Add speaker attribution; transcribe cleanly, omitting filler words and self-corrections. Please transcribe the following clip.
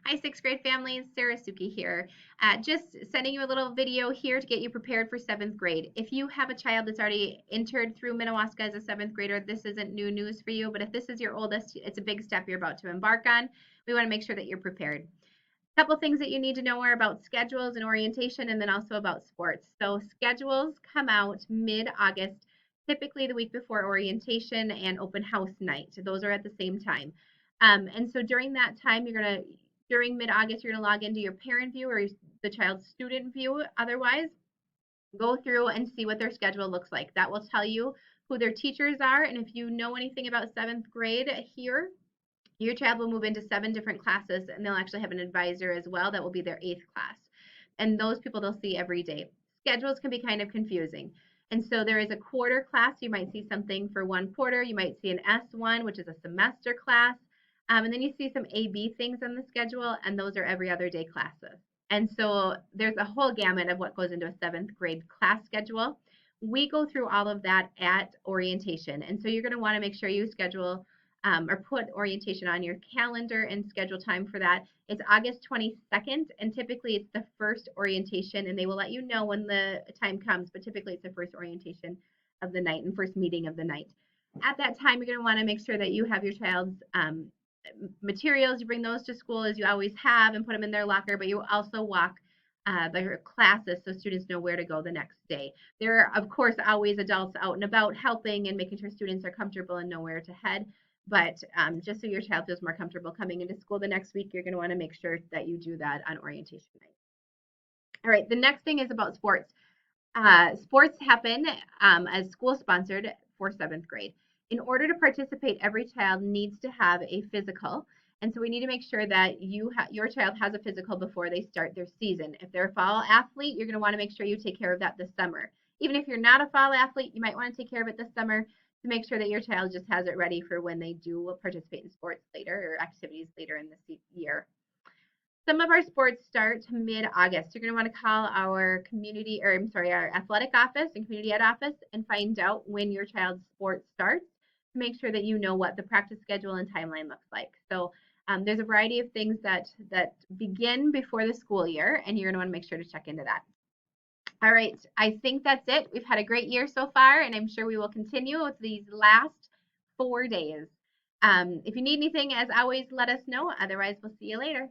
Speaker 1: Hi, sixth grade families. Sarah Suki here. Just sending you a little video here to get you prepared for seventh grade. If you have a child that's already entered through Minnewaska as a seventh grader, this isn't new news for you. But if this is your oldest, it's a big step you're about to embark on. We want to make sure that you're prepared. A couple things that you need to know are about schedules and orientation, and then also about sports. So schedules come out mid-August, typically the week before orientation and open house night. Those are at the same time. And so during that time, during mid-August, you're gonna log into your parent view or the child's student view. Otherwise, go through and see what their schedule looks like. That will tell you who their teachers are, and if you know anything about seventh grade here, your child will move into 7 different classes, and they'll actually have an advisor as well that will be their 8th class. And those people they'll see every day. Schedules can be kind of confusing. And so there is a quarter class. You might see something for one quarter. You might see an S1, which is a semester class. And then you see some AB things on the schedule, and those are every other day classes. And so there's a whole gamut of what goes into a seventh grade class schedule. We go through all of that at orientation. And so you're going to want to make sure you schedule or put orientation on your calendar and schedule time for that. It's August 22nd, and typically it's the first orientation, and they will let you know when the time comes, but typically it's the first orientation of the night and first meeting of the night. At that time, you're going to want to make sure that you have your child's materials. You bring those to school as you always have and put them in their locker, but you also walk their classes so students know where to go the next day. There are, of course, always adults out and about helping and making sure students are comfortable and know where to head. But just so your child feels more comfortable coming into school the next week, you're going to want to make sure that you do that on orientation night. All right, the next thing is about sports. Sports happen as school sponsored for seventh grade. In order to participate, every child needs to have a physical. And so we need to make sure that your child has a physical before they start their season. If they're a fall athlete, you're going to want to make sure you take care of that this summer. Even if you're not a fall athlete, you might want to take care of it this summer to make sure that your child just has it ready for when they do participate in sports later or activities later in the year. Some of our sports start mid-August. You're going to want to call our our athletic office and community ed office and find out when your child's sport starts to make sure that you know what the practice schedule and timeline looks like. So there's a variety of things that begin before the school year, and you're going to want to make sure to check into that. All right, I think that's it. We've had a great year so far, and I'm sure we will continue with these last 4 days. If you need anything, as always, let us know. Otherwise, we'll see you later.